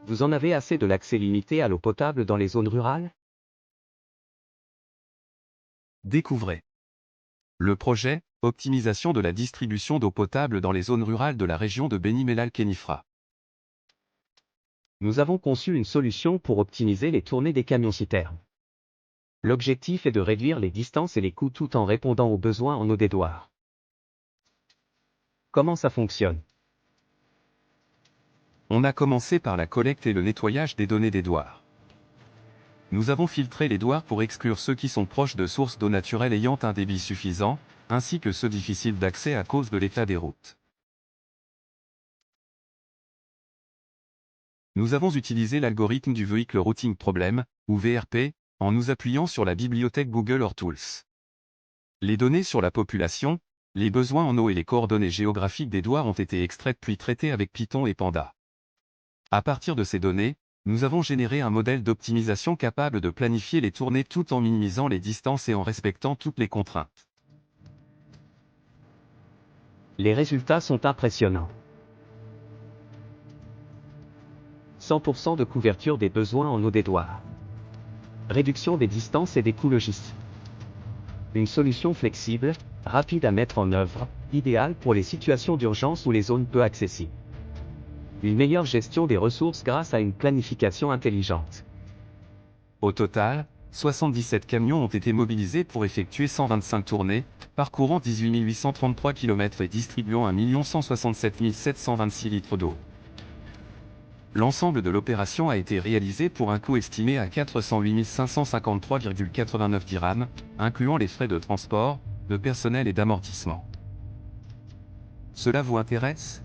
Vous en avez assez de l'accès limité à l'eau potable dans les zones rurales? Découvrez le projet « Optimisation de la distribution d'eau potable dans les zones rurales de la région de Beni Mellal-Kenifra ». Nous avons conçu une solution pour optimiser les tournées des camions-citernes. L'objectif est de réduire les distances et les coûts tout en répondant aux besoins en eau des douars. Comment ça fonctionne? On a commencé par la collecte et le nettoyage des données des douars. Nous avons filtré les douars pour exclure ceux qui sont proches de sources d'eau naturelle ayant un débit suffisant, ainsi que ceux difficiles d'accès à cause de l'état des routes. Nous avons utilisé l'algorithme du Vehicle Routing Problem, ou VRP, en nous appuyant sur la bibliothèque Google Earth Tools. Les données sur la population, les besoins en eau et les coordonnées géographiques des douars ont été extraites puis traitées avec Python et Panda. À partir de ces données, nous avons généré un modèle d'optimisation capable de planifier les tournées tout en minimisant les distances et en respectant toutes les contraintes. Les résultats sont impressionnants. 100% de couverture des besoins en eau des douars. Réduction des distances et des coûts logistiques. Une solution flexible, rapide à mettre en œuvre, idéale pour les situations d'urgence ou les zones peu accessibles. Une meilleure gestion des ressources grâce à une planification intelligente. Au total, 77 camions ont été mobilisés pour effectuer 125 tournées, parcourant 18 833 km et distribuant 1 167 726 litres d'eau. L'ensemble de l'opération a été réalisé pour un coût estimé à 408 553,89 dirhams, incluant les frais de transport, de personnel et d'amortissement. Cela vous intéresse ?